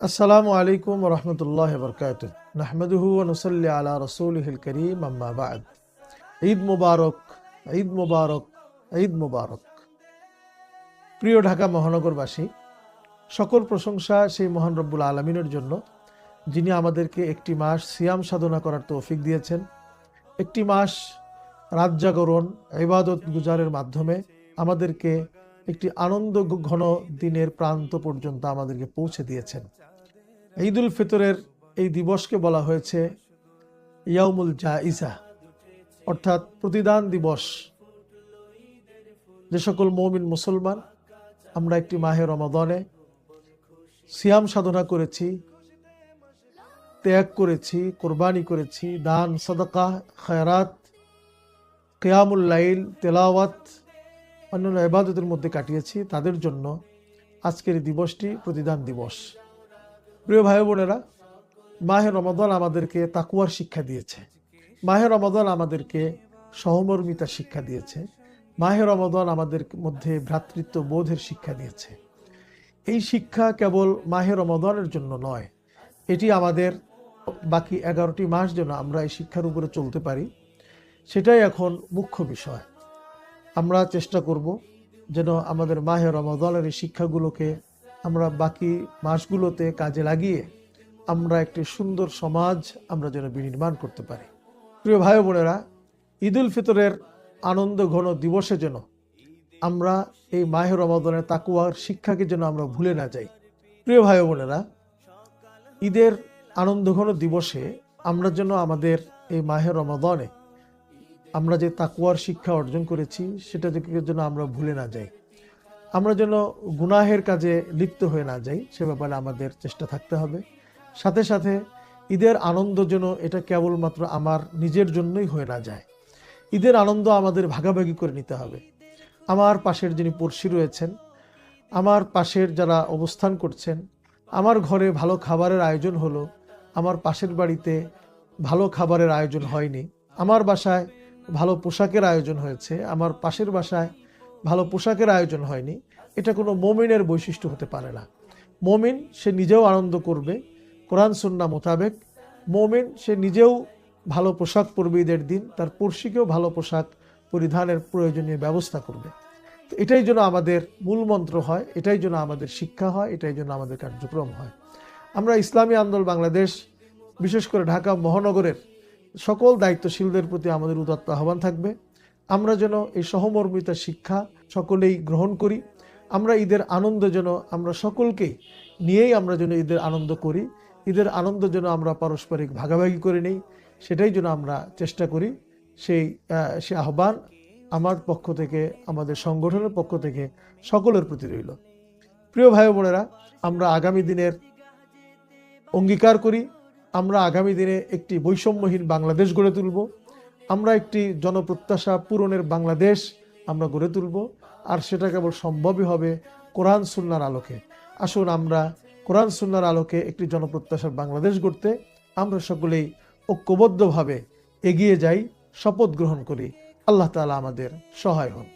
আসসালামু আলাইকুম রহমতুল্লাহ বরকাত নাহমাদুহু ওয়া নুসাল্লি আলা রাসূলিহিল কারীম আম্মা বা'দ। ঈদ মুবারক, ঈদ মুবারক, ঈদ মুবারক। প্রিয় ঢাকা মহানগরবাসী, সকল প্রশংসা সেই মহান রব্বুল আলামিনের জন্য, যিনি আমাদেরকে একটি মাস সিয়াম সাধনা করার তৌফিক দিয়েছেন। একটি মাস রাত জাগরণ ইবাদত গুজারের মাধ্যমে আমাদেরকে একটি আনন্দ ঘন দিনের প্রান্ত পর্যন্ত আমাদেরকে পৌঁছে দিয়েছেন। ঈদ উল ফিতরের এই দিবসকে বলা হয়েছে ইয়াউমুল জাইজা, অর্থাৎ প্রতিদান দিবস। যে সকল মুমিন মুসলমান আমরা একটি মাহে রমাদানে সিয়াম সাধনা করেছি, ত্যাগ করেছি, কোরবানি করেছি, দান সাদাকা খায়রাত, কিয়ামুল লাইল, তেলাওয়াত, অন্যান্য ইবাদতের মধ্যে কাটিয়েছি, তাদের জন্য আজকের এই দিবসটি প্রতিদান দিবস। প্রিয় ভাই বোনেরা, মাহে রমাদান আমাদেরকে তাকওয়ার শিক্ষা দিয়েছে। মাহে রমাদান আমাদেরকে সহমর্মিতার শিক্ষা দিয়েছে। মাহে রমাদান আমাদের মধ্যে ভ্রাতৃত্ব বোধের শিক্ষা দিয়েছে। এই শিক্ষা কেবল মাহে রমাদানের জন্য নয়, এটি আমাদের বাকি 11টি মাস যেন আমরা এই শিক্ষার উপরে চলতে পারি, সেটাই এখন মুখ্য বিষয়। আমরা চেষ্টা করব যেন আমাদের মাহে রমাদানের এই শিক্ষাগুলোকে আমরা বাকি মাসগুলোতে কাজে লাগিয়ে আমরা একটি সুন্দর সমাজ আমরা যেন বিনির্মাণ করতে পারি। প্রিয় ভাই বোনেরা, ঈদ উল ফিতরের আনন্দ ঘন দিবসে যেন আমরা এই মাহে রমাদানের তাকওয়ার শিক্ষাকে যেন আমরা ভুলে না যাই। প্রিয় ভাই বোনেরা, ঈদের আনন্দ ঘন দিবসে আমরা যেন আমাদের এই মাহে রমাদানে আমরা যে তাকওয়ার শিক্ষা অর্জন করেছি সেটা যেন আমরা ভুলে না যাই। আমরা যেন গুনাহের কাজে লিপ্ত হয়ে না যাই, সে ব্যাপারে আমাদের চেষ্টা থাকতে হবে। সাথে সাথে ঈদের আনন্দ যেন এটা কেবলমাত্র আমার নিজের জন্যই হয়ে না যায়। ঈদের আনন্দ আমাদের ভাগাভাগি করে নিতে হবে। আমার পাশের যিনি পড়শি রয়েছেন, আমার পাশের যারা অবস্থান করছেন, আমার ঘরে ভালো খাবারের আয়োজন হলো, আমার পাশের বাড়িতে ভালো খাবারের আয়োজন হয়নি, আমার বাসায় ভালো পোশাকের আয়োজন হয়েছে, আমার পাশের বাসায় ভালো পোশাকের আয়োজন হয়নি, এটা কোনো মুমিনের বৈশিষ্ট্য হতে পারে না। মুমিন সে নিজেও আনন্দ করবে কোরআন সুন্নাহ মোতাবেক। মুমিন সে নিজেও ভালো পোশাক পরবে ঈদের দিন, তার পড়শিকেও ভালো পোশাক পরিধানের প্রয়োজনীয় ব্যবস্থা করবে। তো এটাই যেন আমাদের মূল মন্ত্র হয়, এটাই যেন আমাদের শিক্ষা হয়, এটাই যেন আমাদের কার্যক্রম হয়। আমরা ইসলামী আন্দোলন বাংলাদেশ, বিশেষ করে ঢাকা মহানগরের সকল দায়িত্বশীলদের প্রতি আমাদের উদাত্ত আহ্বান থাকবে, আমরা যেন এই সহমর্মিতা শিক্ষা সকলেই গ্রহণ করি। আমরা ঈদের আনন্দ যেন আমরা সকলকেই নিয়েই আমরা যেন ঈদের আনন্দ করি, ঈদের আনন্দ যেন আমরা পারস্পরিক ভাগাভাগি করে নেই, সেটাই যেন আমরা চেষ্টা করি। সে আহ্বান আমার পক্ষ থেকে, আমাদের সংগঠনের পক্ষ থেকে সকলের প্রতি রইল। প্রিয় ভাই বোনেরা, আমরা আগামী দিনের অঙ্গীকার করি, আমরা আগামী দিনে একটি বৈষম্যহীন বাংলাদেশ গড়ে তুলব। আমরা একটি জনপ্রত্যাশা পূরণের বাংলাদেশ আমরা গড়ে তুলব, আর সেটা কেবল সম্ভবই হবে কোরআন সুন্নাহর আলোকে। আসুন আমরা কোরআন সুন্নাহর আলোকে একটি জনপ্রত্যাশার বাংলাদেশ গড়তে আমরা সকলেই ঐক্যবদ্ধভাবে এগিয়ে যাই, শপথ গ্রহণ করি। আল্লাহ তাআলা আমাদের সহায় হন।